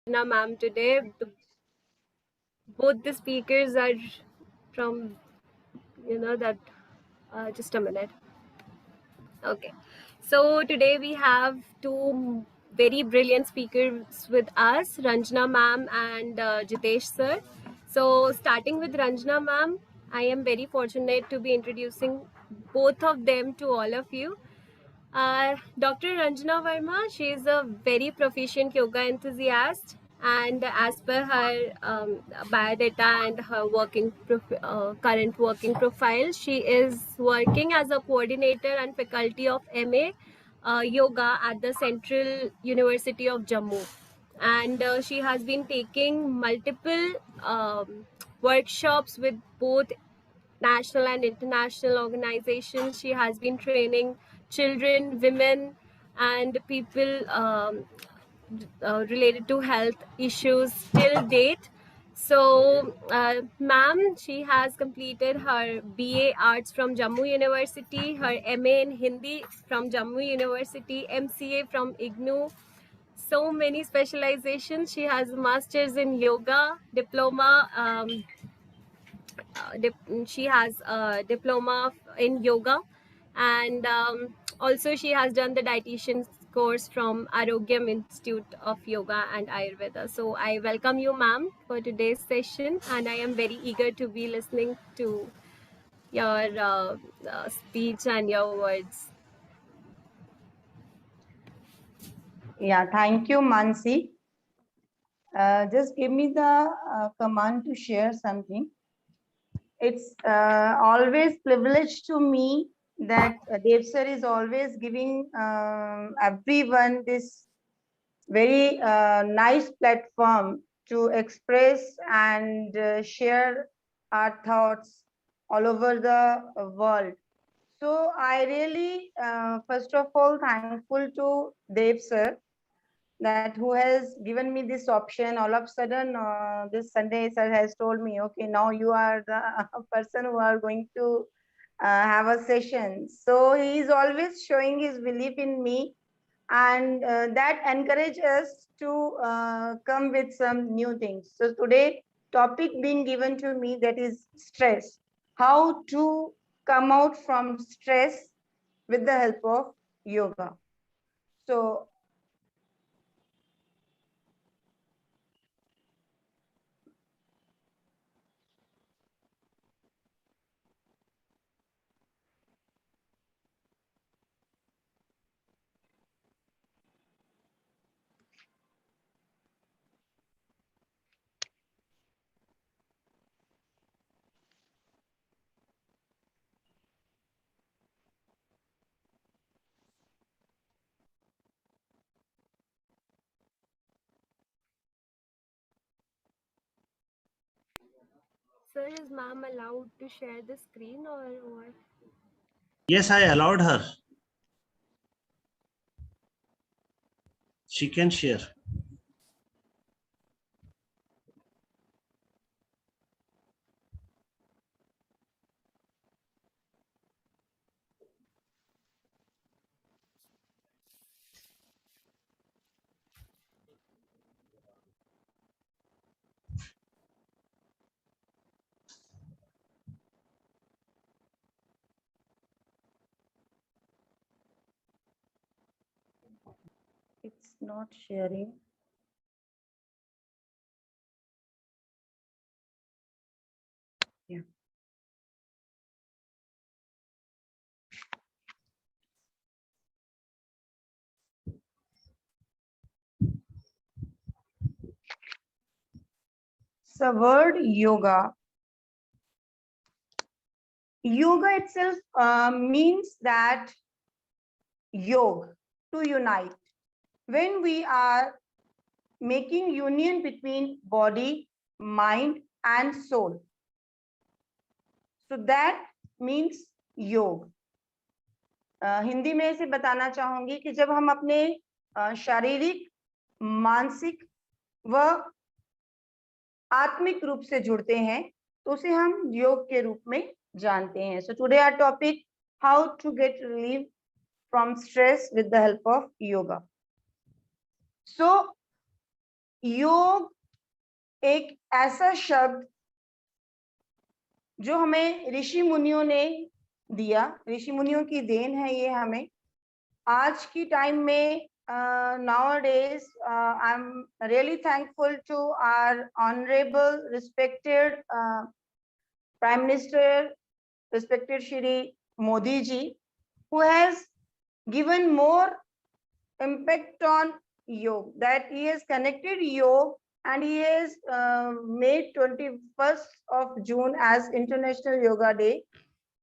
Ma'am today. Both the speakers are from, that. Just a minute. Okay. So today we have two very brilliant speakers with us, Ranjana Ma'am and Jitesh Sir. So starting with Ranjana Ma'am, I am very fortunate to be introducing both of them to all of you. Dr. Ranjana Verma, she is a very proficient yoga enthusiast, and as per her biodata and her current working profile, she is working as a coordinator and faculty of MA Yoga at the Central University of Jammu, and she has been taking multiple workshops with both national and international organizations. She has been training children, women, and people related to health issues till date. So, ma'am, she has completed her BA Arts from Jammu University, her MA in Hindi from Jammu University, MCA from IGNOU. So many specializations. She has a master's in yoga, diploma. She has a diploma in yoga, and also she has done the dietitian course from Arogyam Institute of Yoga and Ayurveda. So I welcome you, ma'am, for today's session, and I am very eager to be listening to your speech and your words. Yeah, thank you, Mansi. Just give me the command to share something. It's always privilege to me that Dev sir is always giving everyone this very nice platform to express and share our thoughts all over the world. So I really, first of all, thankful to Dev sir that who has given me this option. All of a sudden, this Sunday sir has told me, okay, now you are the person who are going to have a session. So he is always showing his belief in me, and that encourages us to come with some new things. So today, topic being given to me, that is stress. How to come out from stress with the help of yoga. So Sir, is ma'am allowed to share the screen or what? Yes, I allowed her. She can share. it's not sharing. Yeah. So word yoga. Yoga itself means that yoga, to unite. When we are making union between body, mind and soul. So that means योग. हिंदी में इसे बताना चाहूंगी कि जब हम अपने शारीरिक, मानसिक व आत्मिक रूप से जुड़ते हैं तो उसे हम योग के रूप में जानते हैं. So today our topic, how to get relief from stress with the help of yoga. So योग एक ऐसा शब्द जो हमें ऋषि मुनियों ने दिया, ऋषि मुनियों की देन है ये हमें। आज की टाइम में nowadays I'm really thankful to our honorable respected Prime Minister, respected Shri Modi ji, who has given more impact on yoga, that he has connected yoga and he has made 21st of June as International Yoga Day.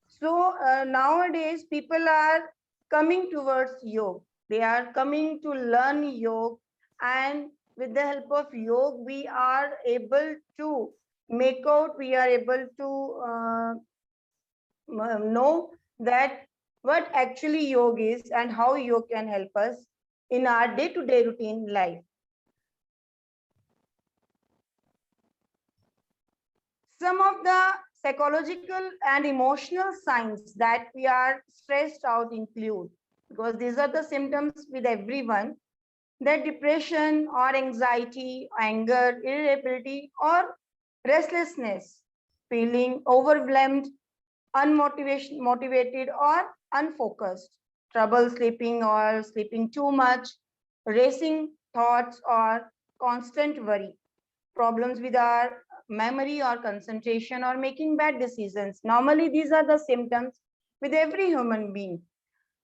So nowadays people are coming towards yoga. They are coming to learn yoga, and with the help of yoga, we are able to make out, we are able to know that what actually yoga is and how yoga can help us in our day-to-day routine life. Some of the psychological and emotional signs that we are stressed out include, because these are the symptoms with everyone, that depression or anxiety, anger, irritability, or restlessness, feeling overwhelmed, unmotivated or unfocused, trouble sleeping or sleeping too much, racing thoughts or constant worry, problems with our memory or concentration, or making bad decisions. Normally, these are the symptoms with every human being.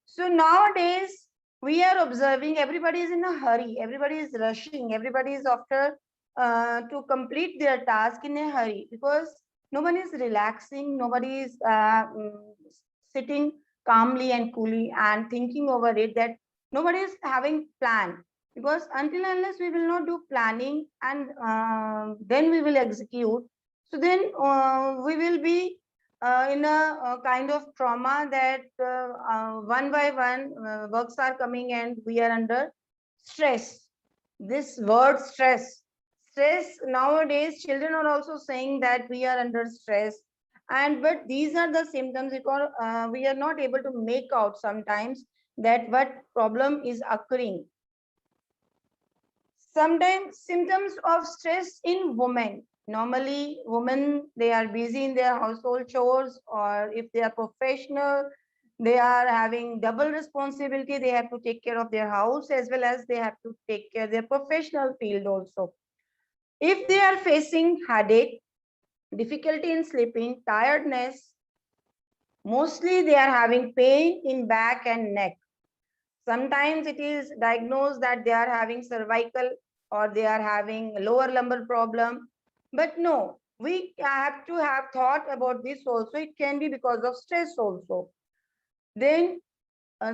So nowadays, we are observing everybody is in a hurry, everybody is rushing, everybody is after to complete their task in a hurry, because no one is relaxing, nobody is sitting calmly and coolly and thinking over it, that nobody is having plan. Because until unless we will not do planning and then we will execute, so then we will be in a kind of trauma that one by one works are coming and we are under stress. This word stress, nowadays children are also saying that we are under stress, and but these are the symptoms, because we are not able to make out sometimes that what problem is occurring. Sometimes symptoms of stress in women. Normally, women, they are busy in their household chores, or if they are professional, they are having double responsibility. They have to take care of their house as well as they have to take care of their professional field also. If they are facing headache, difficulty in sleeping, tiredness, mostly they are having pain in back and neck. Sometimes it is diagnosed that they are having cervical or they are having lower lumbar problem. But no, we have to have thought about this also. It can be because of stress also. Then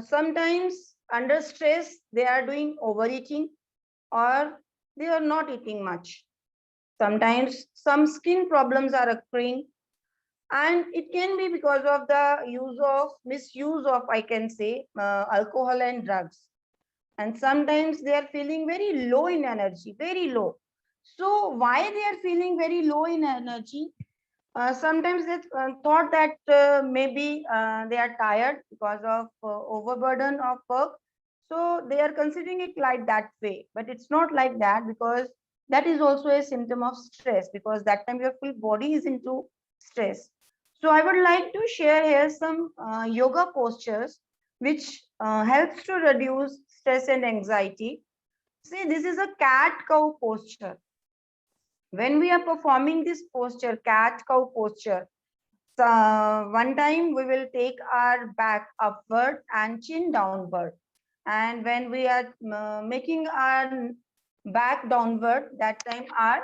sometimes under stress, they are doing overeating or they are not eating much. Sometimes some skin problems are occurring, and it can be because of the misuse of, I can say, alcohol and drugs. And sometimes they are feeling very low in energy, very low. So why they are feeling very low in energy? Sometimes they thought that maybe they are tired because of overburden of work. So they are considering it like that way, but it's not like that, because that is also a symptom of stress, because that time your full body is into stress. So I would like to share here some yoga postures which helps to reduce stress and anxiety. See, this is a cat-cow posture. When we are performing this posture, cat-cow posture, one time we will take our back upward and chin downward. And when we are making our back downward, that time our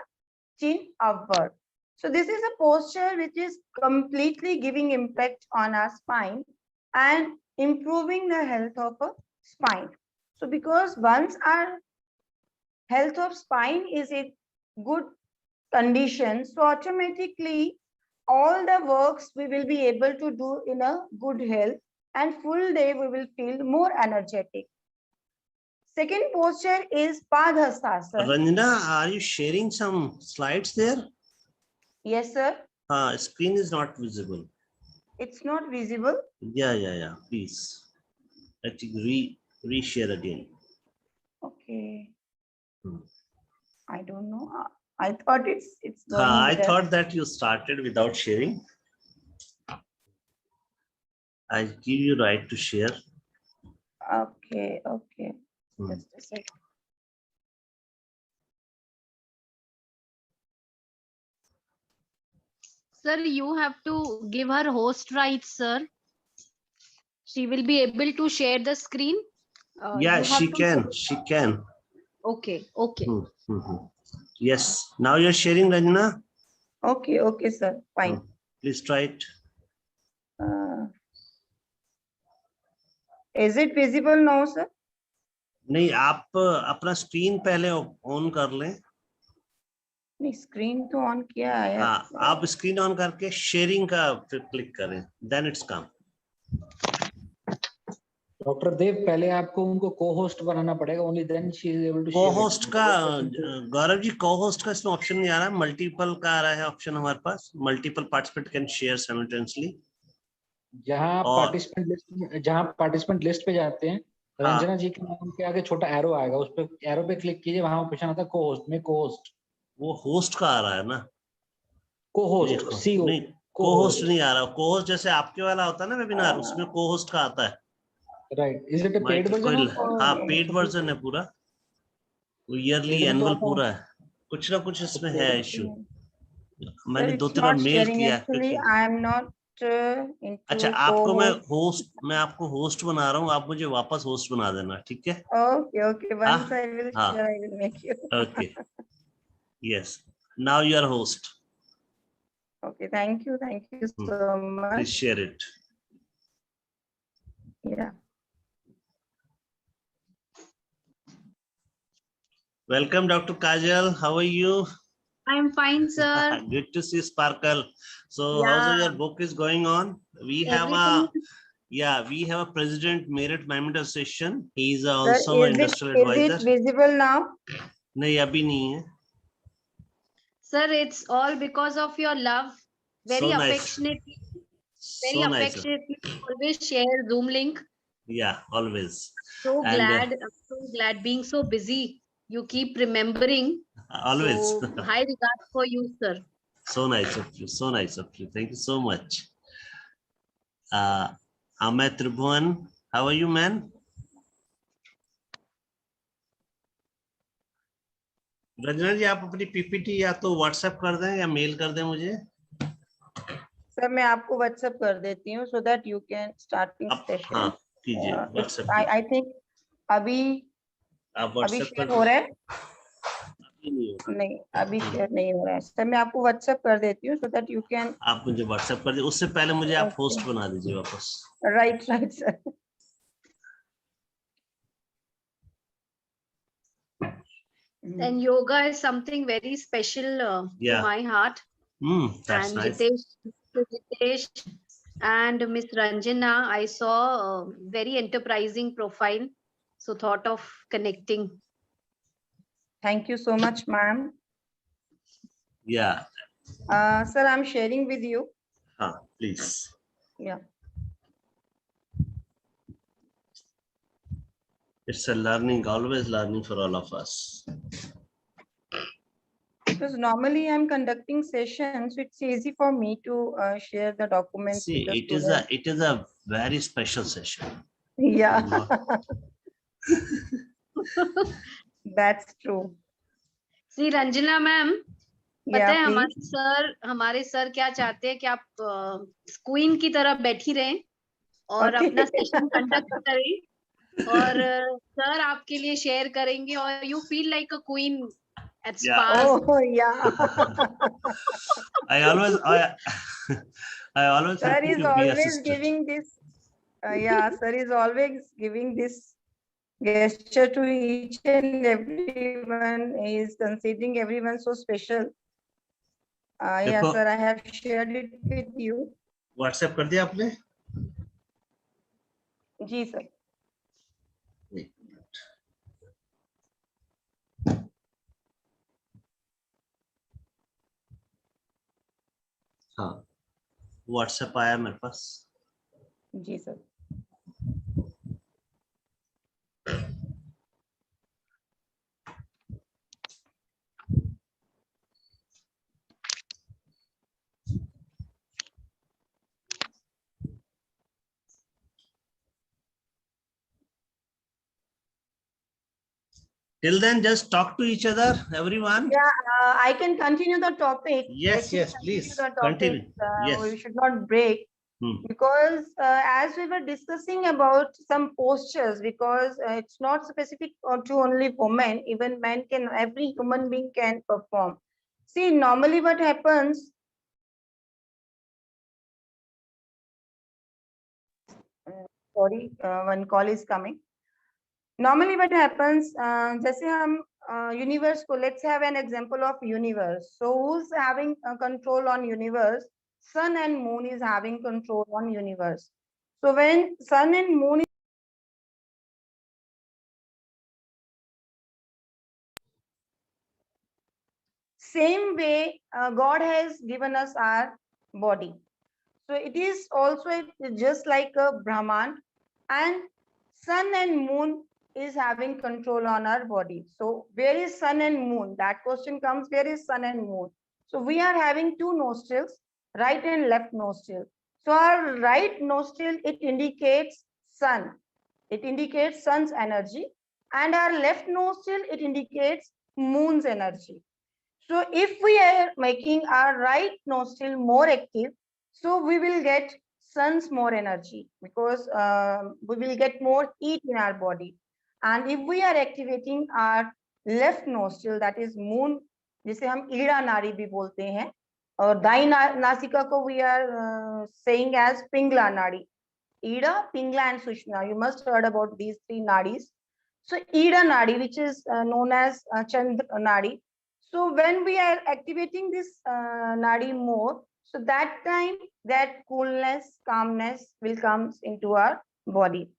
chin upward. So this is a posture which is completely giving impact on our spine and improving the health of a spine. So because once our health of spine is in good condition, so automatically all the works we will be able to do in a good health, and full day we will feel more energetic. Second posture is Padhastasana. Ranjana, are you sharing some slides there? Yes, sir. Screen is not visible. It's not visible. Yeah. Please. Let me reshare again. Okay. I don't know. I thought it's going I there. thought that you started without sharing. I give you right to share. Okay, okay. Hmm. Just a sec. Sir, you have to give her host rights, sir. She will be able to share the screen. Yeah, You have she to can. She can. Okay, okay. Yes. Now you're sharing, Ranjana. Okay, okay, sir. Fine. Please try it. Is it visible now, sir? नहीं, आप अपना screen पहले on कर लें. नहीं, screen तो on किया है. हाँ, आप स्क्रीन ऑन करके शेयरिंग का फिर क्लिक करें. Then it's come. Doctor Dev, पहले आपको उनको को-होस्ट बनाना पड़ेगा, only then she is able to share. Cohost का गौरव जी, को-होस्ट का इसमें ऑप्शन नहीं आ रहा है. मल्टीपल का आ रहा है ऑप्शन हमारे पास. Multiple participant can share simultaneously. जहां पार्टिसिपेंट लिस्ट पे जाते हैं, रंजना जी के नाम के आगे छोटा एरो आएगा, उस पे एरो पे क्लिक कीजिए. वहां ऑप्शन आता है को-होस्ट में. को-होस्ट वो होस्ट का आ रहा है ना. Co-host CO. नहीं, को-होस्ट नहीं आ रहा. को-होस्ट जैसे आपके वाला होता है ना वेबिनार, उसमें को-होस्ट का आता है. Right. Is it a paid version? हाँ, पेड वर्जन है पूरा. वो ईयरली एनुअल पूरा है. कुछ ना कुछ इसमें है इशू. मैंने 2-3 बार मेल किया है. आई एम नॉट अच्छा, आपको मैं आपको होस्ट बना रहा हूँ. आप मुझे वापस होस्ट बना देना, ठीक है? Okay, okay. Once I will share, I will make you. Okay. Yes. Now you are host. Okay, thank you so much. Please share it. Yeah. Welcome, Dr. Kajal. How are you? I am fine, sir. Good to see Sparkle. So, how's your book is going on? We have we have a President Merit Management Association. He is also an industrial advisor. Is it visible now? नहीं, अभी नहीं है. Sir, it's all because of your love. Very So nice. affectionately. Very So nice. affectionately. Always share Zoom link. Yeah, always. So And, glad. I'm so glad. Being so busy, you keep remembering. Always. So, high regards for you, sir. So nice of you. So nice of you. Thank you so much. Amit Tribhuwan, how are you, man? Ranjana जी, आप अपनी PPT या तो WhatsApp कर दें या mail कर दें मुझे. सर, मैं आपको व्हाट्सएप कर देती हूँ so that you can starting session. हाँ, कीजिए व्हाट्सएप. I think अभी शेयर हो रहा है. नहीं, अभी शेयर नहीं हो रहा है सर. मैं आपको व्हाट्सएप कर देती हूँ so that you can. आप मुझे व्हाट्सएप कर दीजिए. उससे पहले मुझे आप होस्ट बना दीजिए वापस. Right sir. And yoga is something very special to my heart. That's and nice. Jitesh and Miss Ranjana, I saw a very enterprising profile, so thought of connecting. Thank you so much, ma'am. Yeah. Sir, I'm sharing with you. Please. Yeah. It's a learning, always learning for all of us. Because normally I'm conducting sessions, so it's easy for me to share the documents. See, with the it is a very special session. Yeah. That's true. See, Ranjana ma'am, पता है please. हमारे sir क्या चाहते हैं कि आप queen की तरह बैठी रहें और अपना सेशन कंडक्ट करें और सर आपके लिए शेयर करेंगे और you feel like a queen at spas. Oh yeah. I always Sir happy is to be always assisted. giving this. Sir is always giving this gesture to each and everyone. He is considering everyone so special. Yeah, sir, I have shared it with you. WhatsApp कर दिया आपने? जी sir. हाँ, WhatsApp आया मेरे पास. जी sir. Till then, just talk to each other, everyone. Yeah, I can continue the topic. Yes, Let me yes, continue please the topic. continue. Yes. We should not break. Hmm. Because as we were discussing about some postures, because it's not specific to only women, even men can, every human being can perform. See, normally what happens, sorry, one call is coming. Normally what happens, जैसे हम universe को, let's have an example of universe. So who's having control on universe? Sun and moon is having control on universe. So when sun and moon is same way, God has given us our body. So it is also just like a Brahman, and sun and moon is having control on our body. So where is sun and moon? That question comes, where is sun and moon? So we are having two nostrils, right and left nostril. So our right nostril, it indicates sun. It indicates sun's energy. And our left nostril, it indicates moon's energy. So if we are making our right nostril more active, so we will get sun's more energy, because we will get more heat in our body. And if we are activating our left nostril, that is moon, जिसे हम ईड़ा नाड़ी भी बोलते हैं, और दाई नासिका को we are saying as Pingala नाड़ी. Ida, Pingla, and Sushma. You must heard about these three nadis. So Ida nadi, which is known as Chandra nadi. So when we are activating this nadi more, so that time that coolness, calmness will come into our body.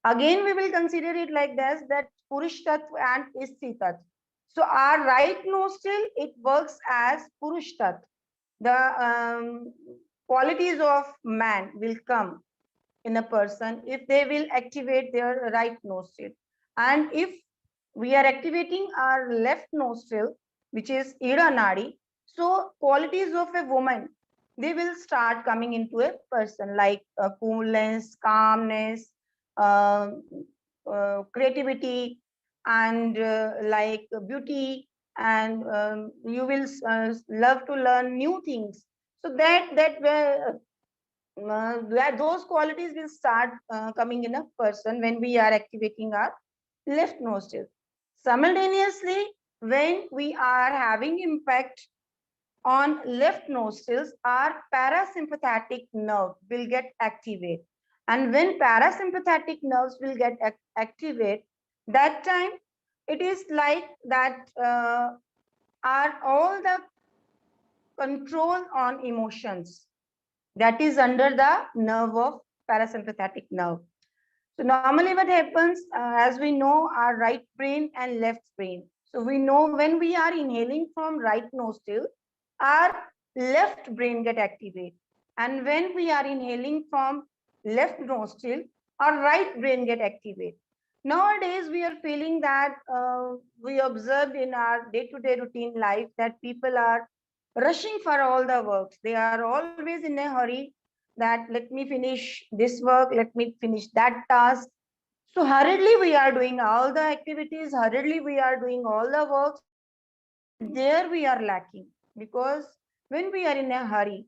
Again, we will consider it like this, that Purush Tattva and Isti Tattva. So our right nostril, it works as Purush Tattva. The qualities of man will come in a person if they will activate their right nostril. And if we are activating our left nostril, which is Ida Nadi, so qualities of a woman, they will start coming into a person, like coolness, calmness, creativity, and like beauty, and you will love to learn new things. So those qualities will start coming in a person when we are activating our left nostril. Simultaneously, when we are having impact on left nostrils, our parasympathetic nerve will get activated. And when parasympathetic nerves will get activated, that time it is like that are all the control on emotions that is under the nerve of parasympathetic nerve. So normally what happens, as we know, our right brain and left brain. So we know when we are inhaling from right nostril, our left brain get activated. And when we are inhaling from left nostril, our right brain get activated. Nowadays, we are feeling that we observed in our day-to-day routine life that people are rushing for all the works. They are always in a hurry that let me finish this work, let me finish that task. So hurriedly we are doing all the activities, hurriedly we are doing all the works. There we are lacking, because when we are in a hurry,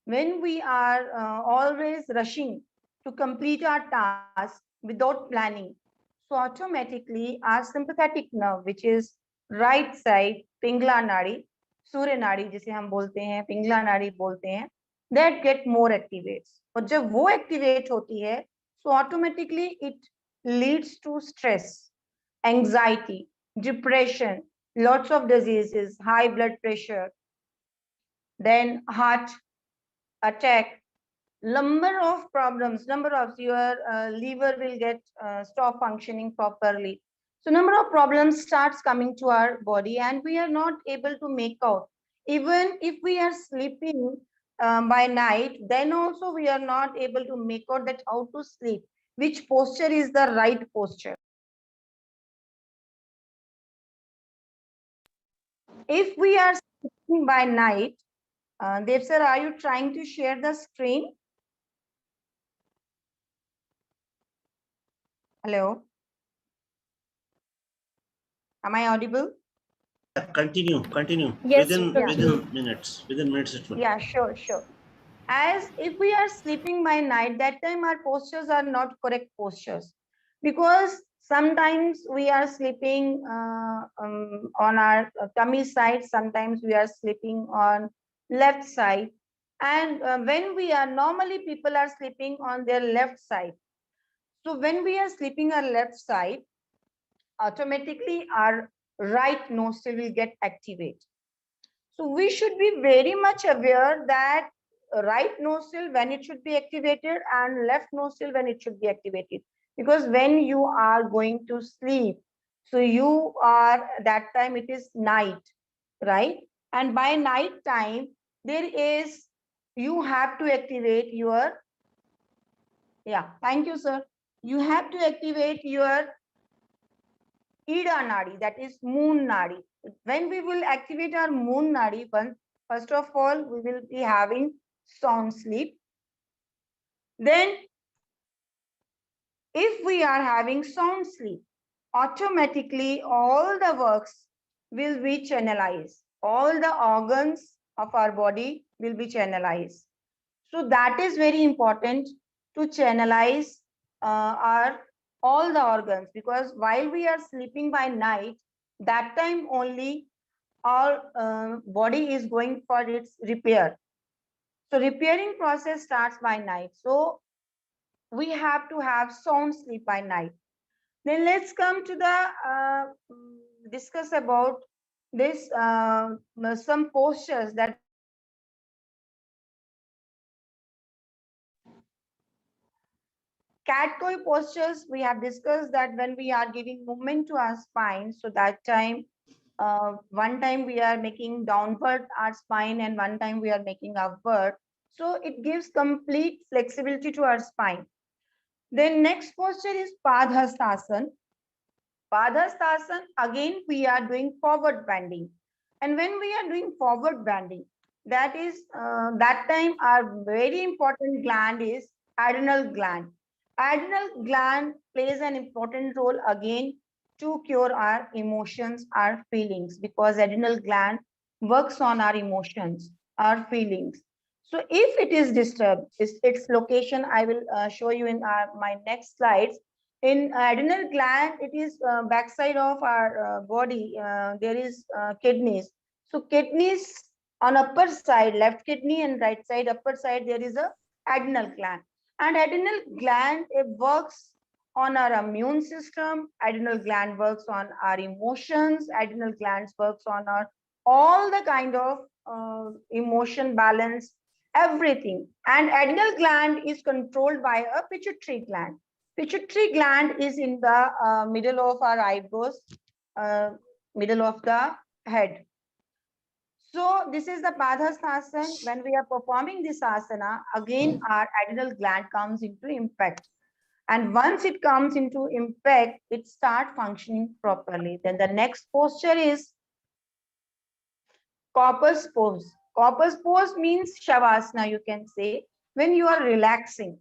when we are always rushing to complete our task without planning, so automatically our sympathetic nerve, which is right side, Pingla Nadi, Surya Nadi जिसे हम बोलते हैं, Pingla Nadi बोलते हैं, that get more activates. और जब वो activate होती है, so automatically it leads to stress, anxiety, depression, lots of diseases, high blood pressure, then heart attack, number of problems, number of your liver will get stop functioning properly. So number of problems starts coming to our body, and we are not able to make out. Even if we are sleeping by night, then also we are not able to make out that how to sleep, which posture is the right posture. If we are sleeping by night, Dev sir, are you trying to share the screen? Hello. Am I audible? Continue. Yes, Within continue. minutes it will. Yeah, sure. As if we are sleeping by night, that time our postures are not correct postures, because sometimes we are sleeping on our tummy side, sometimes we are sleeping on left side, and when we are normally, people are sleeping on their left side. So when we are sleeping our left side, automatically our right nostril will get activated. So we should be very much aware that right nostril when it should be activated and left nostril when it should be activated. Because when you are going to sleep, so you are, that time it is night, right? And by night time, you have to activate your, thank you, sir. You have to activate your Ida Nadi, that is moon Nadi. When we will activate our moon Nadi, first of all, we will be having sound sleep. Then, if we are having sound sleep, automatically all the works will be channelized. All the organs of our body will be channelized. So that is very important to channelize our all the organs, because while we are sleeping by night, that time only our body is going for its repair. So repairing process starts by night. So we have to have sound sleep by night. Then let's come to the discuss about this some postures that cat cow postures. We have discussed that when we are giving movement to our spine, so that time one time we are making downward our spine and one time we are making upward. So it gives complete flexibility to our spine. Then next posture is Padhastasana. Padhastasana, again we are doing forward bending. And when we are doing forward bending, that is that time our very important gland is adrenal gland. Adrenal gland plays an important role again to cure our emotions, our feelings, because adrenal gland works on our emotions, our feelings. So if it is disturbed, its location I will show you in my next slides. In adrenal gland, it is backside of our body. There is kidneys. So kidneys on upper side, left kidney, and right side, upper side, there is a adrenal gland. And adrenal gland, it works on our immune system. Adrenal gland works on our emotions. Adrenal glands works on our all the kind of emotion balance, everything. And adrenal gland is controlled by a pituitary gland. Pituitary gland is in the middle of our eyebrows, middle of the head. So this is the Padhastasana. When we are performing this asana, again our adrenal gland comes into impact. And once it comes into impact, it starts functioning properly. Then the next posture is Copper's pose. Copper's pose means Shavasana, you can say, when you are relaxing.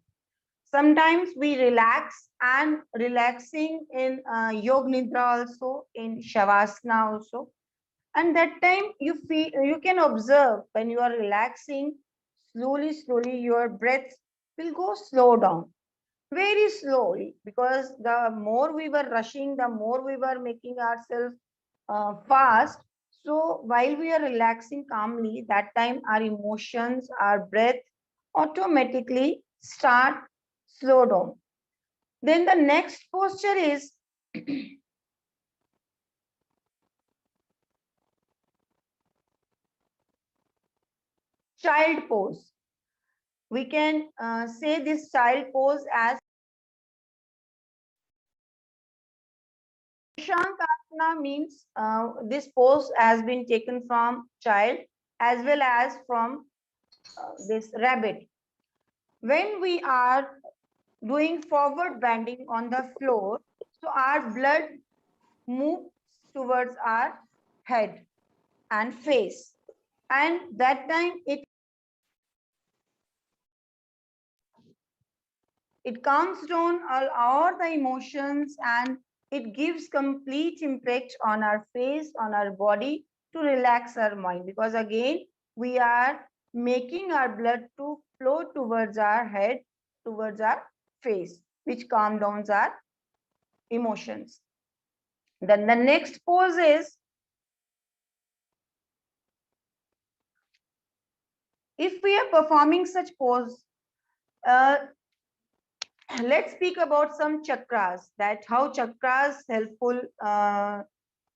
Sometimes we relax, and relaxing in Yog Nidra also, in Shavasana also. And that time you feel, you can observe when you are relaxing, slowly your breath will go slow down, very slowly, because the more we were rushing, the more we were making ourselves fast. So while we are relaxing calmly, that time our emotions, our breath automatically start slow down. Then the next posture is child pose. We can say this child pose as Shankasana, means this pose has been taken from child as well as from this rabbit. When we are doing forward bending on the floor, so our blood moves towards our head and face, and that time it calms down all the emotions and it gives complete impact on our face, on our body, to relax our mind, because again we are making our blood to flow towards our head, towards our face, which calm down our emotions. Then the next pose is, if we are performing such pose, let's speak about some chakras, that how chakras helpful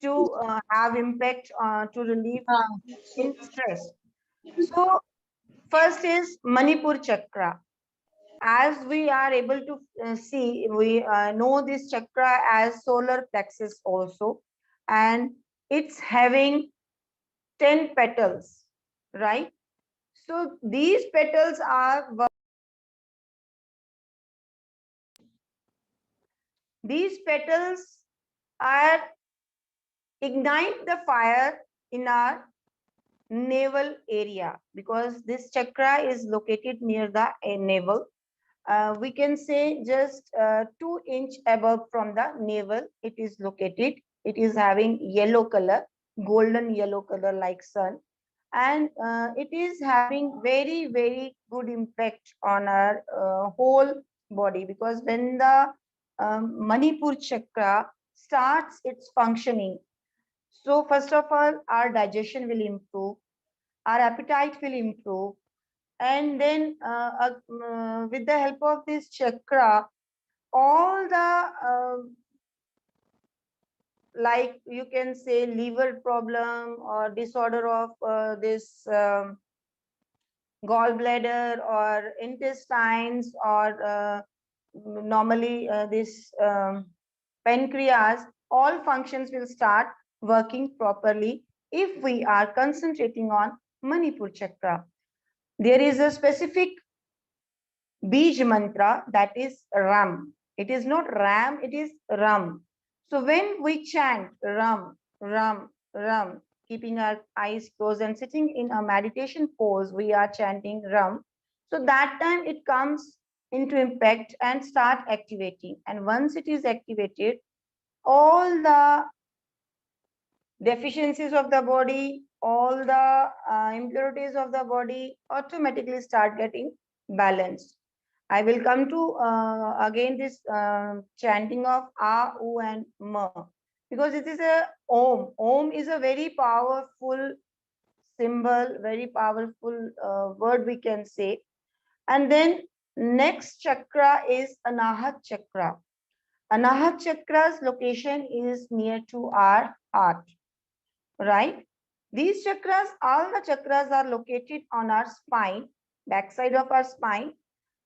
to have impact to relieve in stress. So first is Manipur chakra. As we are able to see, we know this chakra as solar plexus also, and it's having 10 petals, right? So these petals are, these petals are ignite the fire in our navel area, because this chakra is located near the navel. We can say just 2 inch above from the navel it is located. It is having yellow color, golden yellow color like sun, and it is having very, very good impact on our whole body, because when the Manipur chakra starts its functioning, so first of all our digestion will improve, our appetite will improve, and then with the help of this chakra, all the like you can say liver problem or disorder of this gallbladder or intestines, or normally this pancreas, all functions will start working properly if we are concentrating on Manipur chakra. There is a specific Bij mantra, that is Ram. It is not Ram, it is Ram. So when we chant Ram, Ram, Ram, keeping our eyes closed and sitting in a meditation pose, we are chanting Ram. So that time it comes into impact and start activating. And once it is activated, all the deficiencies of the body, all the impurities of the body automatically start getting balanced. I will come to again this chanting of A, U and Ma, because it is a Om. Om is a very powerful symbol, very powerful word we can say. And then next chakra is Anahat chakra. Anahat chakra's location is near to our heart, right? These chakras, all the chakras are located on our spine, backside of our spine,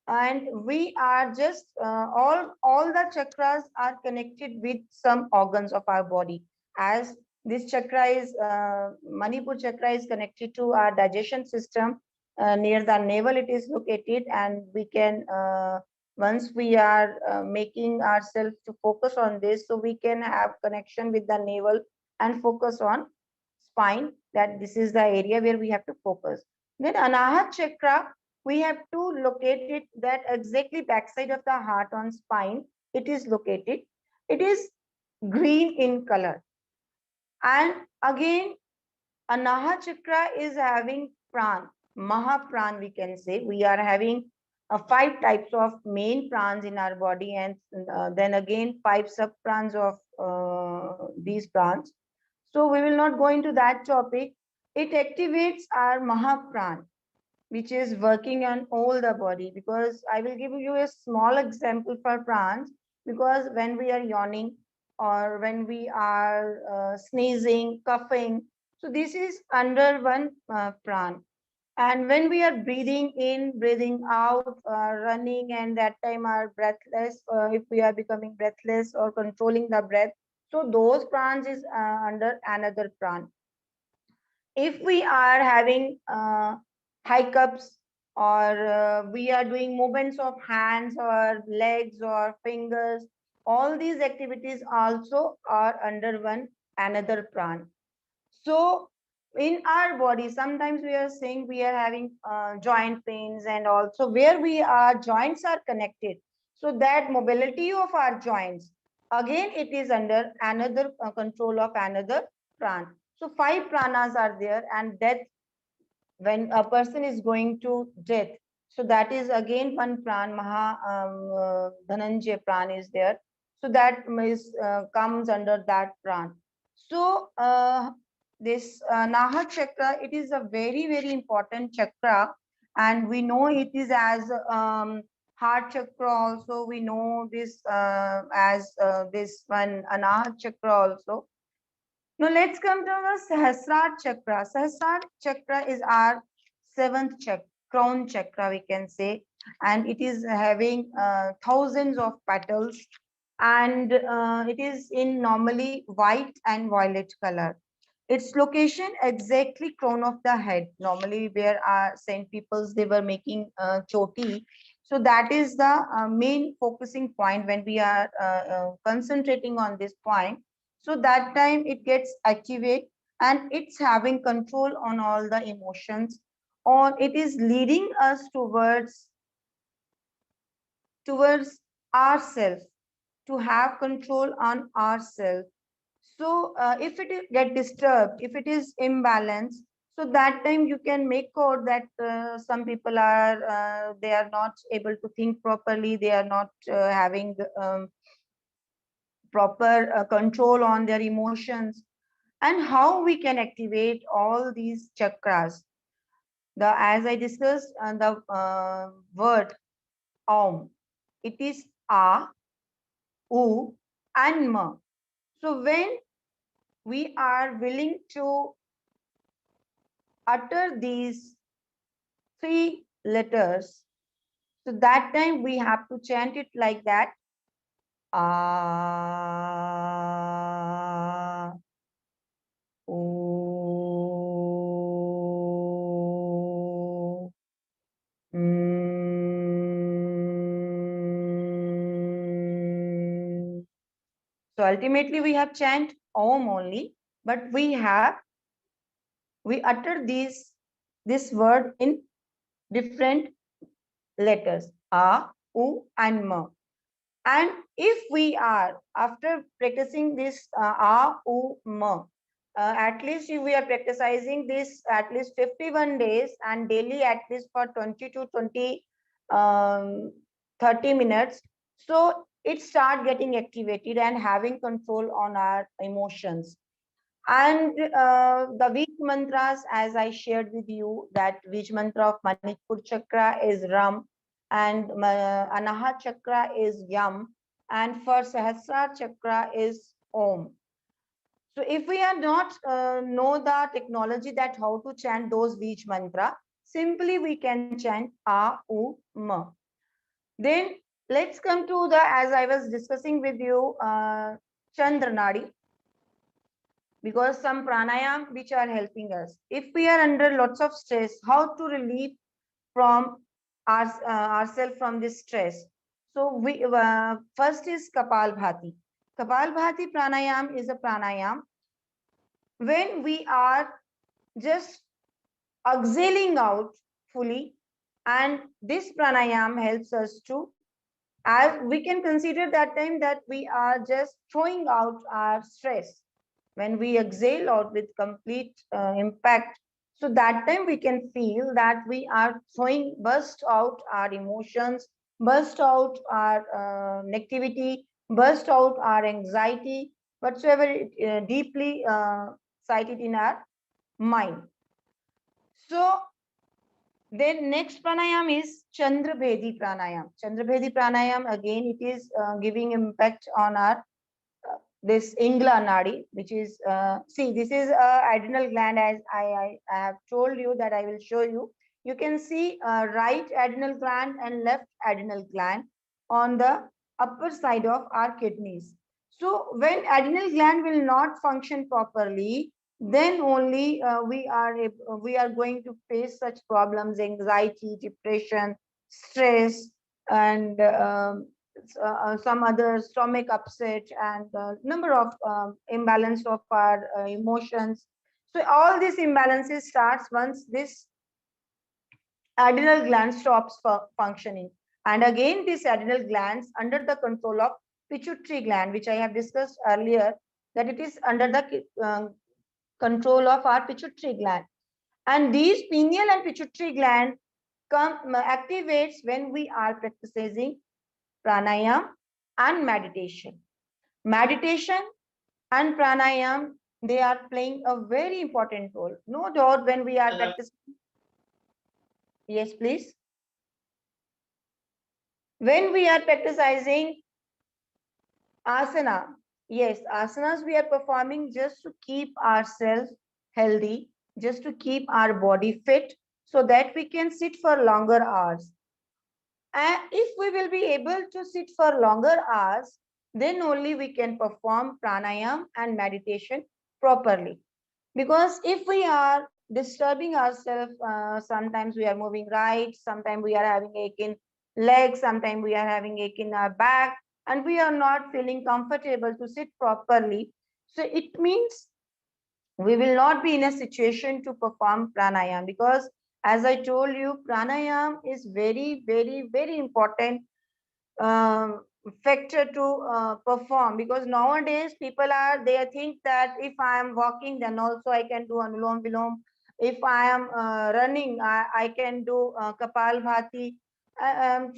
and we are just all the chakras are connected with some organs of our body. As this chakra is Manipur chakra is connected to our digestion system, near the navel it is located, and we can once we are making ourselves to focus on this, so we can have connection with the navel and focus on spine, that this is the area where we have to focus. Then Anahat chakra, we have to locate it that exactly backside of the heart on spine. It is located. It is green in color. And again, Anahat chakra is having pran, Mahapran we can say. We are having 5 types of main prans in our body, and then again 5 sub prans of these prans. So we will not go into that topic. It activates our Mahapran, which is working on all the body, because I will give you a small example for prans, because when we are yawning or when we are sneezing, coughing, so this is under one pran. And when we are breathing in, breathing out, running, and that time are breathless, if we are becoming breathless or controlling the breath, so those prans is under another pran. If we are having hiccups, or we are doing movements of hands or legs or fingers, all these activities also are under one another pran. So in our body, sometimes we are saying we are having joint pains, and also where we are joints are connected, so that mobility of our joints, Again, it is under another control of another pran. So 5 pranas are there, and death, when a person is going to death, so that is again one pran, Dhananjay pran is there. So that is comes under that pran. So this Naha chakra, it is a very, very important chakra, and we know it is as heart chakra also. We know this as this one Anahat chakra also. Now let's come to the Sahasrara chakra. Sahasrara chakra is our 7th chakra, crown chakra, we can say, and it is having thousands of petals, and it is in normally white and violet color. Its location exactly crown of the head. Normally, where our saint peoples they were making choti, so that is the main focusing point when we are concentrating on this point. So that time it gets activate, and it's having control on all the emotions, or it is leading us towards ourselves, to have control on ourselves. So if get disturbed, if it is imbalanced, so that time you can make out that some people are they are not able to think properly, they are not having proper control on their emotions. And how we can activate all these chakras? The as I discussed, the word Om, it is A, U, and Ma. So when we are willing to utter these 3 letters, so that time we have to chant it like that. Ah, oh, mm. So ultimately we have chant Om only, but we utter this word in different letters, A, U, and Ma. And if we are, after practicing this A, U, Ma, at least if we are practicing this at least 51 days, and daily at least for 20 to 30 minutes, so it start getting activated and having control on our emotions. And the Vij mantras, as I shared with you, that Vij mantra of Manipur chakra is Ram, and Anahat chakra is Yam, and for Sahasrara chakra is Om. So if we are not know the technology that how to chant those Vij mantra, simply we can chant A, U, Ma. Then let's come to the, as I was discussing with you, Chandra Nadi, because some pranayam which are helping us. If we are under lots of stress, how to relieve from ourselves from this stress? So we first is Kapalbhati. Kapalbhati pranayam is a pranayam when we are just exhaling out fully, and this pranayam helps us to, as we can consider that time that we are just throwing out our stress. When we exhale out with complete impact, so that time we can feel that we are throwing, burst out our emotions, burst out our negativity, burst out our anxiety, whatsoever deeply cited in our mind. So then next pranayam is Chandrabhedi pranayam. Chandrabhedi pranayam, again, it is giving impact on our this Ingla Nadi, which is, see, this is adrenal gland, as I have told you that I will show you. You can see right adrenal gland and left adrenal gland on the upper side of our kidneys. So when adrenal gland will not function properly, then only we are going to face such problems, anxiety, depression, stress, and some other stomach upset, and number of imbalance of our emotions. So all these imbalances starts once this adrenal gland stops functioning, and again these adrenal glands under the control of pituitary gland, which I have discussed earlier, that it is under the control of our pituitary gland. And these pineal and pituitary gland activates when we are practicing pranayam and meditation. Meditation and pranayam, they are playing a very important role. No doubt when we are practicing. Yes, please. When we are practicing asana, yes, asanas we are performing just to keep ourselves healthy, just to keep our body fit, so that we can sit for longer hours. And if we will be able to sit for longer hours, then only we can perform pranayam and meditation properly. Because if we are disturbing ourselves, sometimes we are moving right, sometimes we are having ache in legs, sometimes we are having ache in our back, and we are not feeling comfortable to sit properly. So it means we will not be in a situation to perform pranayam, because as I told you, pranayam is very, very, very important factor to perform, because nowadays people are, they think that if I am walking, then also I can do anulom vilom. If I am running, I can do kapal bhati.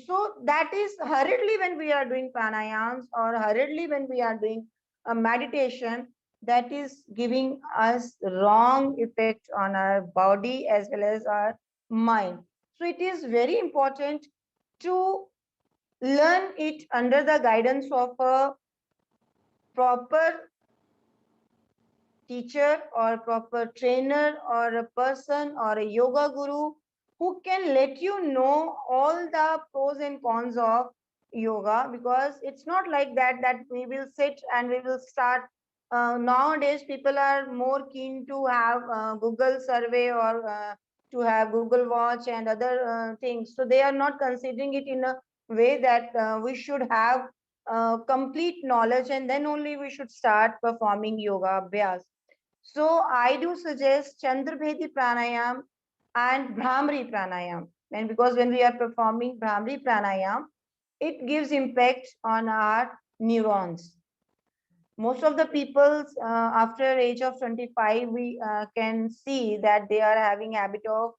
So that is hurriedly when we are doing pranayams, or hurriedly when we are doing meditation, that is giving us wrong effect on our body as well as our mind. So it is very important to learn it under the guidance of a proper teacher or proper trainer or a person or a yoga guru who can let you know all the pros and cons of yoga. Because it's not like that we will sit and we will start. Nowadays people are more keen to have Google survey, or to have Google watch and other things, so they are not considering it in a way that we should have complete knowledge, and then only we should start performing yoga abhyas. So I do suggest Chandrabhedi pranayam and Bhramari pranayam. And because when we are performing Bhramari pranayam, it gives impact on our neurons. Most of the people after age of 25, we can see that they are having habit of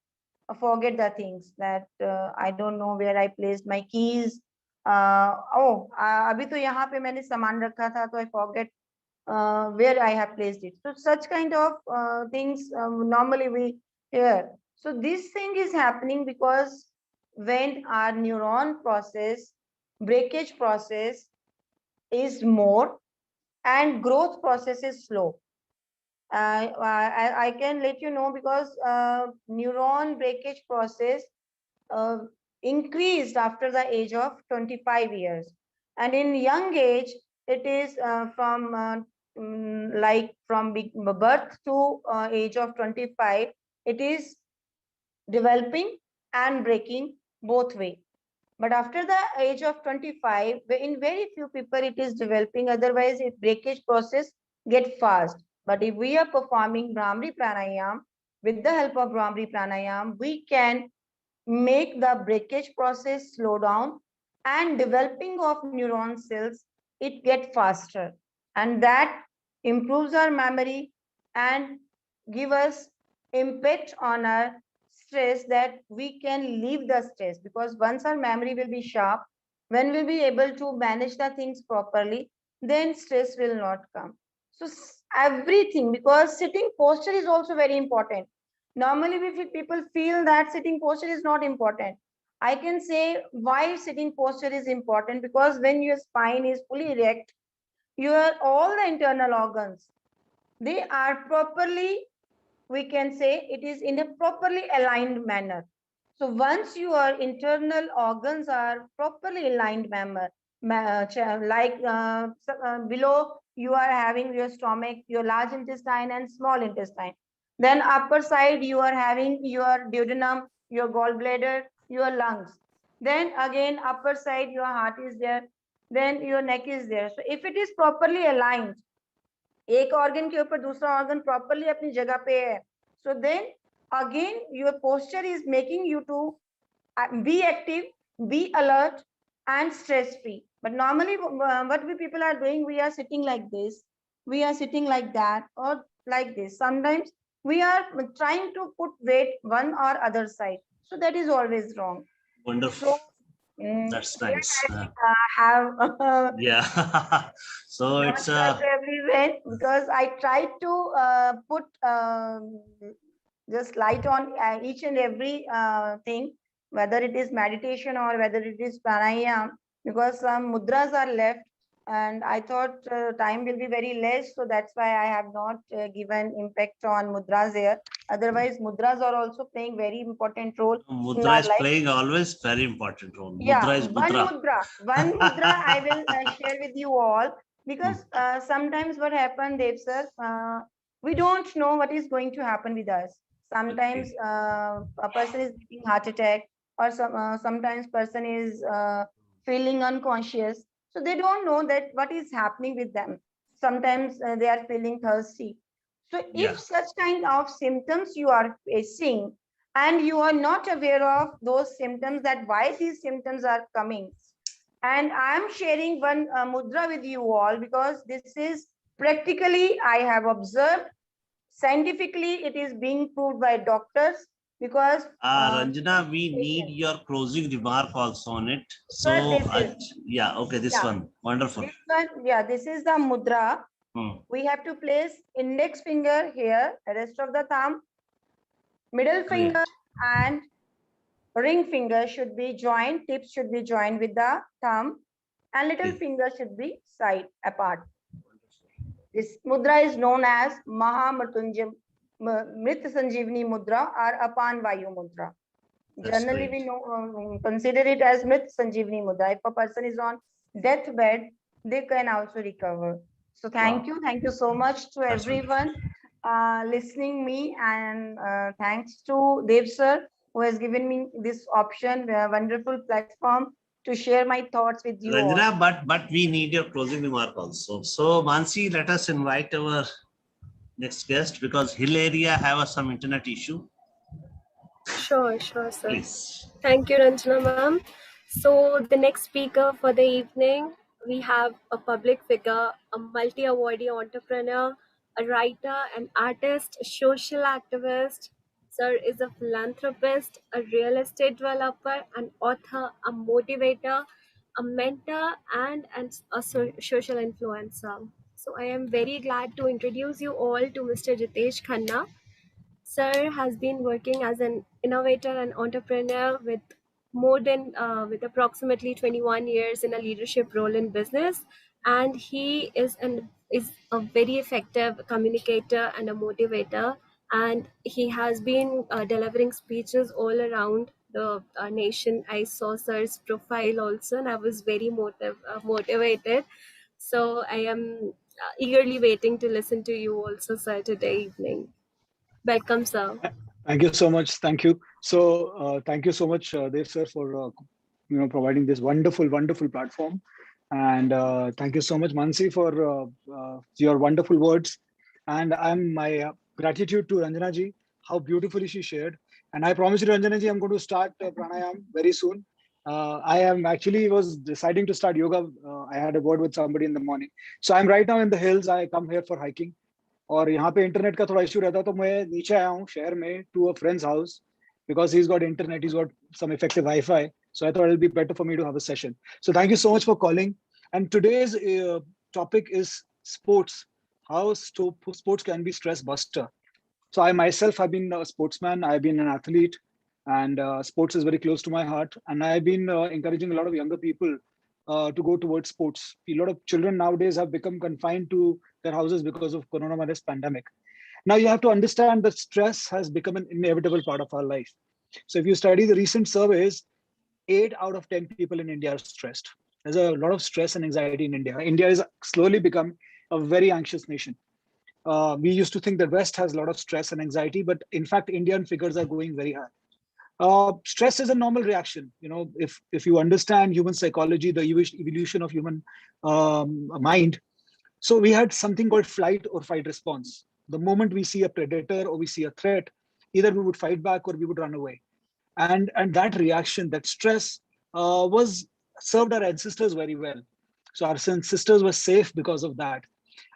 forget the things, that I don't know where I placed my keys. अभी तो यहाँ पे मैंने सामान रखा था, तो I forget where I have placed it. So such kind of things normally we hear. So this thing is happening because when our neuron process, breakage process is more and growth process is slow. I can let you know, because neuron breakage process uh, increased after the age of 25 years. And in young age, it is from like from birth to age of 25, it is developing and breaking both way. But after the age of 25, in very few people it is developing, otherwise it breakage process get fast. But if we are performing Bhramari pranayam, with the help of Bhramari pranayam, we can make the breakage process slow down, and developing of neuron cells, it get faster, and that improves our memory and give us impact on our stress, that we can leave the stress. Because once our memory will be sharp, when we'll be able to manage the things properly, then stress will not come. So everything, because sitting posture is also very important. Normally, people feel that sitting posture is not important. I can say why sitting posture is important, because when your spine is fully erect, your all the internal organs, they are properly, we can say it is in a properly aligned manner. So once your internal organs are properly aligned manner, below you are having your stomach, your large intestine and small intestine. Then upper side you are having your duodenum, your gallbladder, your lungs. Then again upper side your heart is there. Then your neck is there. So if it is properly aligned, एक organ के ऊपर दूसरा organ properly अपनी जगह पे है, so then again your posture is making you to be active, be alert, and stress free. But normally what we people are doing, we are sitting like this, we are sitting like that, or like this. Sometimes we are trying to put weight one or other side. So that is always wrong. Wonderful. So That's here nice. I have Yeah. So it's namaskar to everyone, because I tried to put just light on each and every thing, whether it is meditation or whether it is pranayam, because some mudras are left, and I thought time will be very less, so that's why I have not given impact on mudras here. Otherwise, mudras are also playing very important role in Mudra our is life. playing always very important role. Yeah, Mudra is mudra. one mudra I will share with you all, because sometimes what happened, Dev sir, we don't know what is going to happen with us. Sometimes a person is getting heart attack, or sometimes person is feeling unconscious, so they don't know that what is happening with them. Sometimes they are feeling thirsty. So Yeah. if such kind of symptoms you are facing, and you are not aware of those symptoms, that why these symptoms are coming, and I am sharing one mudra with you all, because this is practically I have observed, scientifically it is being proved by doctors, because Ranjana, we need patient. your closing remark also on it. Sir, So, this is, yeah, okay, this yeah, one. Wonderful. this one, yeah, this is the mudra. We have to place index finger here, rest of the thumb, middle Great. finger, and ring finger should be joined, tips should be joined with the thumb, and little Okay. finger should be side apart. This mudra is known as Mahamrityunjay Mrit Sanjeevani Mudra or Apan Vayu Mudra. That's Generally, great. we know consider it as Mrit Sanjeevani Mudra. If a person is on deathbed, they can also recover. So thank Wow. you so much to That's everyone listening me, and thanks to Dev sir, who has given me this option, a wonderful platform to share my thoughts with you all. Ranjana, but we need your closing remark also. So, Mansi, let us invite our next guest, because Hill area have some internet issue. Sure, sure, sir. Please. Thank you, Ranjana ma'am. So the next speaker for the evening, we have a public figure, a multi-awardee entrepreneur, a writer, an artist, a social activist. Sir is a philanthropist, a real estate developer, an author, a motivator, a mentor, and a social influencer. So I am very glad to introduce you all to Mr. Jitesh Khanna. Sir has been working as an innovator and entrepreneur with approximately 21 years in a leadership role in business, and he is a very effective communicator and a motivator, and he has been delivering speeches all around the nation. I saw Sir's profile also, and I was very motivated. So I am eagerly waiting to listen to you also, sir, today evening. Welcome, sir. Thank you so much. Thank you. So thank you so much, Dev sir, for providing this wonderful platform. And thank you so much, Mansi, for your wonderful words. And my gratitude to Ranjana ji, how beautifully she shared. And I promise you, Ranjana ji, I'm going to start pranayam very soon. I am actually was deciding to start yoga. I had a word with somebody in the morning. So I'm right now in the hills. I come here for hiking. और यहाँ पे internet का थोड़ा issue रहता, तो मैं नीचे आया हूँ शहर में to a friend's house, because he's got internet, he's got some effective Wi-Fi. So I thought it'll be better for me to have a session. So thank you so much for calling. And today's topic is sports, how sports can be stress buster. So I myself have been a sportsman, I've been an athlete, and sports is very close to my heart. And I've been encouraging a lot of younger people to go towards sports. A lot of children nowadays have become confined to their houses because of coronavirus pandemic. Now you have to understand that stress has become an inevitable part of our life. So if you study the recent surveys, 8 out of 10 people in India are stressed. There's a lot of stress and anxiety in India. India has slowly become a very anxious nation. We used to think that West has a lot of stress and anxiety, but in fact, Indian figures are going very high. Stress is a normal reaction. If you understand human psychology, the evolution of human mind, so we had something called flight or fight response. The moment we see a predator or we see a threat, either we would fight back or we would run away. And that reaction, that stress was served our ancestors very well. So our ancestors were safe because of that.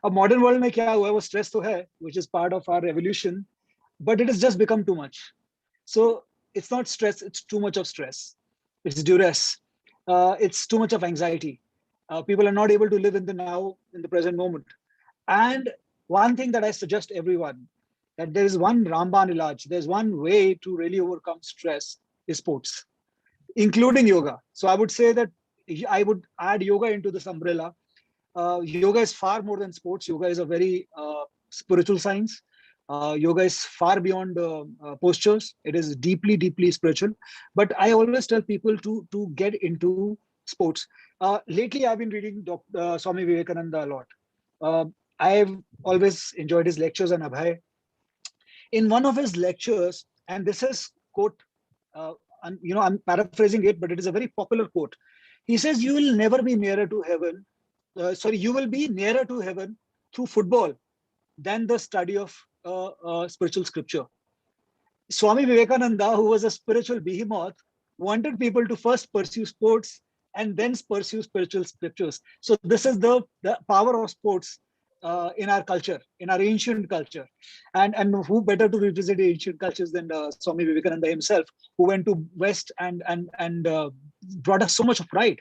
A modern world mein kya hua, wo stress to hai, which is part of our evolution, but it has just become too much. So it's not stress, it's too much of stress. It's duress. It's too much of anxiety. People are not able to live in the now, in the present moment. And one thing that I suggest everyone, that there is one Ramban Ilaj, there's one way to really overcome stress is sports, including yoga. So I would say that I would add yoga into this umbrella. Yoga is far more than sports. Yoga is a very spiritual science. Yoga is far beyond postures. It is deeply, deeply spiritual. But I always tell people to get into sports. Lately, I've been reading Swami Vivekananda a lot. I've always enjoyed his lectures on Abhay. In one of his lectures, and this is quote, I'm paraphrasing it, but it is a very popular quote. He says, "You will never be nearer to heaven. You will be nearer to heaven through football than the study of spiritual scripture." Swami Vivekananda, who was a spiritual behemoth, wanted people to first pursue sports and then pursue spiritual scriptures. So this is the power of sports in our culture, in our ancient culture. And who better to revisit the ancient cultures than Swami Vivekananda himself, who went to West and brought us so much of pride.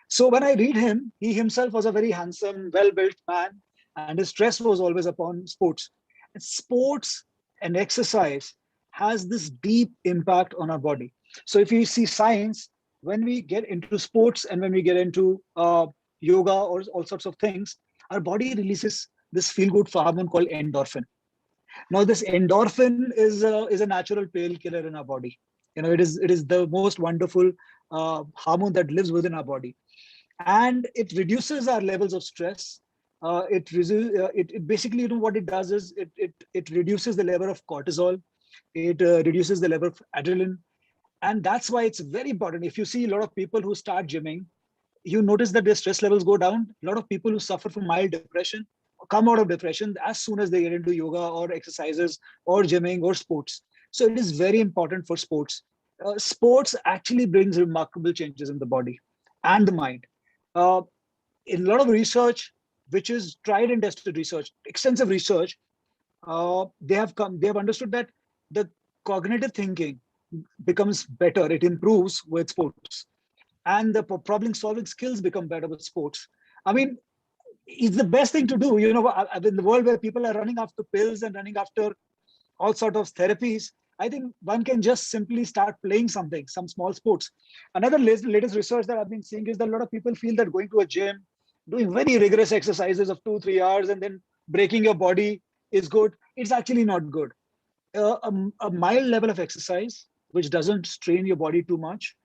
So when I read him, he himself was a very handsome, well-built man, and his stress was always upon sports. And sports and exercise has this deep impact on our body. So if you see science, when we get into sports and when we get into yoga or all sorts of things, our body releases this feel-good hormone called endorphin. Now, this endorphin is a natural painkiller in our body. It is the most wonderful hormone that lives within our body, and it reduces our levels of stress. It basically, what it does is it reduces the level of cortisol. It reduces the level of adrenaline, and that's why it's very important. If you see a lot of people who start gymming, you notice that their stress levels go down. A lot of people who suffer from mild depression come out of depression as soon as they get into yoga or exercises or gymming or sports. So it is very important for sports. Sports actually brings remarkable changes in the body and the mind. In a lot of research, which is tried and tested research, extensive research, they have understood that the cognitive thinking becomes better. It improves with sports, and the problem-solving skills become better with sports. I mean, it's the best thing to do. In the world where people are running after pills and running after all sorts of therapies, I think one can just simply start playing something, some small sports. Another latest research that I've been seeing is that a lot of people feel that going to a gym, doing very rigorous exercises of 2-3 hours and then breaking your body is good. It's actually not good. A mild level of exercise, which doesn't strain your body too much,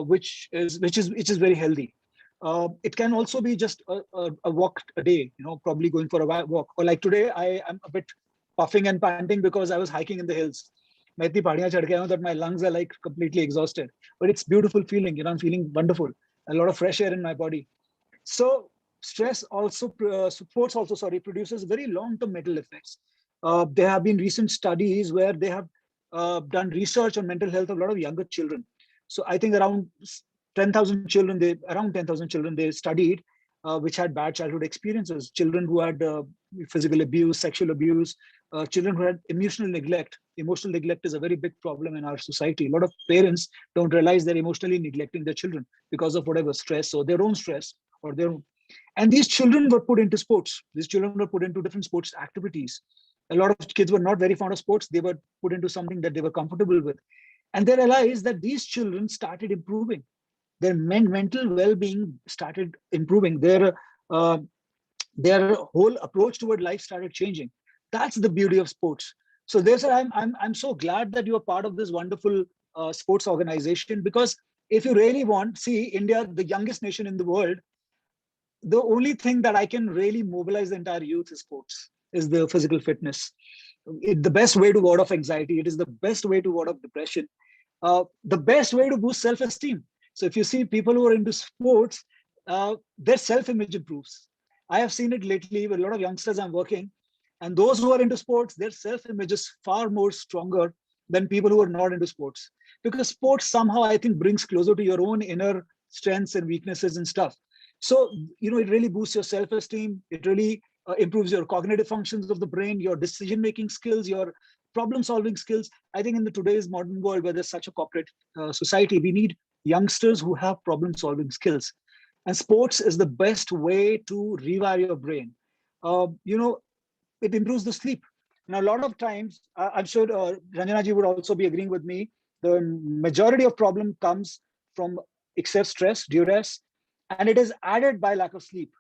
which is very healthy. It can also be just a walk a day, probably going for a walk. Or like today, I am a bit puffing and panting because I was hiking in the hills. That my lungs are like completely exhausted, but it's beautiful feeling. I'm feeling wonderful. A lot of fresh air in my body. So stress also, sports also, produces very long-term mental effects. There have been recent studies where they have done research on mental health of a lot of younger children. So I think around 10,000 children, they studied, which had bad childhood experiences. Children who had physical abuse, sexual abuse, children who had emotional neglect. Emotional neglect is a very big problem in our society. A lot of parents don't realize they're emotionally neglecting their children because of whatever stress or their own stress or their own. And these children were put into sports. These children were put into different sports activities. A lot of kids were not very fond of sports. They were put into something that they were comfortable with. And they realized that these children started improving. Their mental well-being started improving. Their whole approach toward life started changing. That's the beauty of sports. So therefore, I'm so glad that you are part of this wonderful sports organization, because if you really want, see, India, the youngest nation in the world, the only thing that I can really mobilize the entire youth is sports, is the physical fitness. The best way to ward off anxiety. It is the best way to ward off depression. The best way to boost self-esteem. So if you see people who are into sports, their self-image improves. I have seen it lately with a lot of youngsters I'm working, and those who are into sports, their self-image is far more stronger than people who are not into sports. Because sports somehow, I think, brings closer to your own inner strengths and weaknesses and stuff. So, you know, it really boosts your self-esteem. It really improves your cognitive functions of the brain, your decision-making skills, your problem-solving skills. I think in the today's modern world where there's such a corporate society, we need youngsters who have problem-solving skills. And sports is the best way to rewire your brain. You know, it improves the sleep. Now, a lot of times, I'm sure Ranjana ji would also be agreeing with me, the majority of problem comes from excess stress, duress, and it is added by lack of sleep.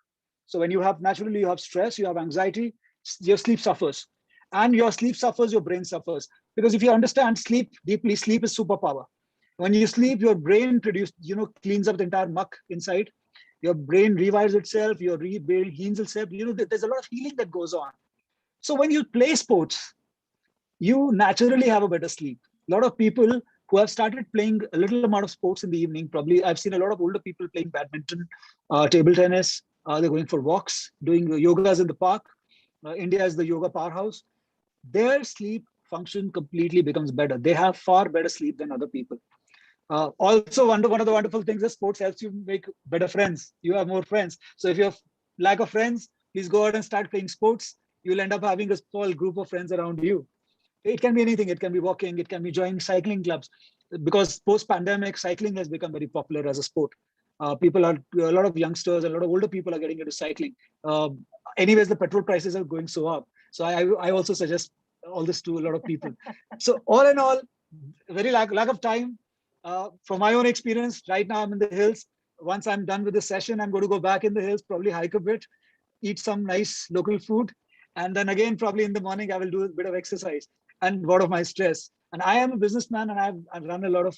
So when you have, naturally you have stress, you have anxiety, your sleep suffers. And your sleep suffers, your brain suffers. Because if you understand sleep deeply, sleep is superpower. When you sleep, your brain cleans up the entire muck inside. Your brain rewires itself, your brain heals itself. You know, there's a lot of healing that goes on. So when you play sports, you naturally have a better sleep. A lot of people who have started playing a little amount of sports in the evening, probably I've seen a lot of older people playing badminton, table tennis, they're going for walks, doing yogas in the park. India is the yoga powerhouse. Their sleep function completely becomes better. They have far better sleep than other people. Also, one of the wonderful things is sports helps you make better friends. You have more friends. So if you have lack of friends, please go out and start playing sports. You'll end up having a small group of friends around you. It can be anything. It can be walking. It can be joining cycling clubs. Because post-pandemic, cycling has become very popular as a sport. A lot of youngsters, a lot of older people are getting into cycling. Anyways, the petrol prices are going so up. So I also suggest all this to a lot of people. So all in all, very lack of time. From my own experience, right now I'm in the hills. Once I'm done with the session, I'm going to go back in the hills, probably hike a bit, eat some nice local food. And then again, probably in the morning, I will do a bit of exercise and ward off my stress. And I am a businessman, and I've run a lot of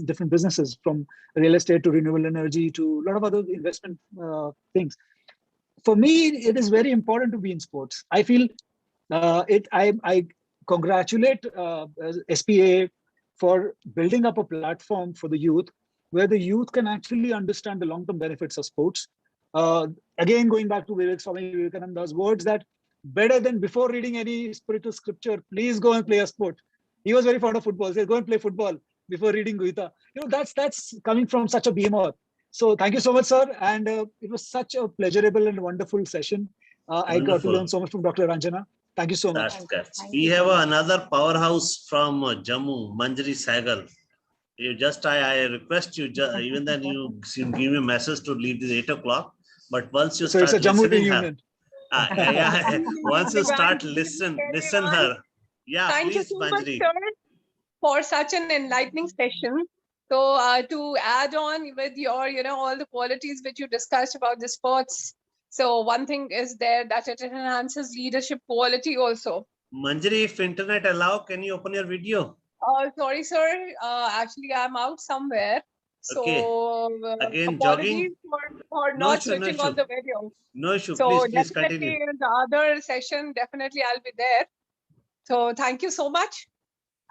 different businesses, from real estate to renewable energy to a lot of other investment things. For me, it is very important to be in sports. I feel I congratulate SPA for building up a platform for the youth, where the youth can actually understand the long-term benefits of sports. Again, going back to Swami Vivekananda's words, that better than before reading any spiritual scripture, please go and play a sport. He was very fond of football. He said, go and play football before reading Gita. You know, that's coming from such a behemoth. So thank you so much, sir. And it was such a pleasurable and wonderful session. I got to learn so much from Dr. Ranjana. Thank you so much. We have another powerhouse from Jammu, Manjari Saigal. I request you, even then you give me a message to leave this 8 o'clock. But once you start listening her, once you start listen her. Yeah, thank please, you so much, Manjari, sir, for such an enlightening session. So to add on with your, all the qualities which you discussed about the sports. So one thing is there that it enhances leadership quality also. Manjari, if internet allow, can you open your video? Sorry, sir. Actually, I'm out somewhere. Okay. So Again, apologies for not switching on the video. No issue. So Please definitely continue. in the other session, definitely I'll be there. So thank you so much.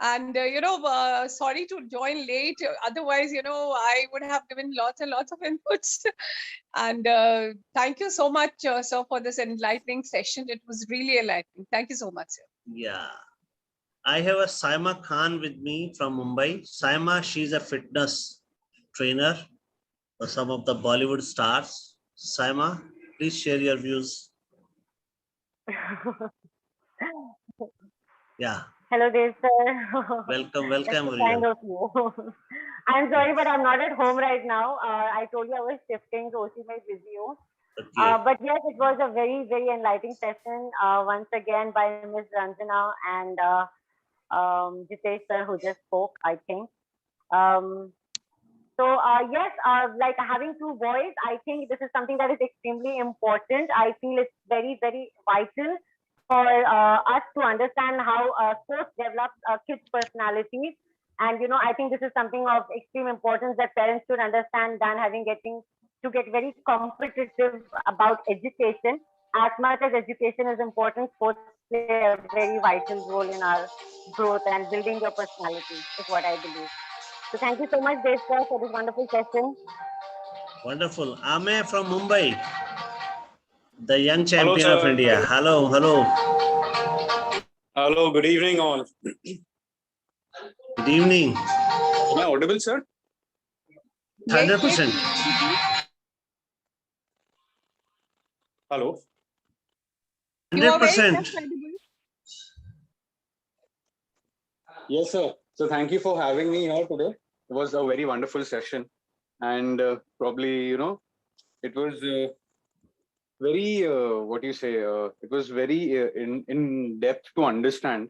And, sorry to join late. Otherwise, I would have given lots and lots of inputs. And thank you so much, sir, for this enlightening session. It was really enlightening. Thank you so much, sir. Yeah. I have a Saima Khan with me from Mumbai. Saima, she's a fitness trainer for some of the Bollywood stars. Saima, please share your views. Yeah. Hello there, sir. Welcome. Kind of you. I'm sorry, but I'm not at home right now. I told you I was shifting to OC Visio. Okay. But yes, it was a very, very enlightening session. Once again by Ms. Ranjana and Jitesh sir, who just spoke, I think. Yes, like having two boys, I think this is something that is extremely important. I feel it's very, very vital for us to understand how sports develops kids' personalities. And, I think this is something of extreme importance that parents should understand than getting to get very competitive about education. As much as education is important, sports play a very vital role in our growth and building your personality, is what I believe. So thank you so much, Dev sir, for this wonderful session. Wonderful. Ame from Mumbai, the young champion of India. Hello. Hello, good evening all. Good evening. Am I audible, sir? Yes, 100%. Hello. you are very 100%. much credible. Yes, sir. So thank you for having me here today. It was a very wonderful session, and probably it was very what do you say? It was very in depth to understand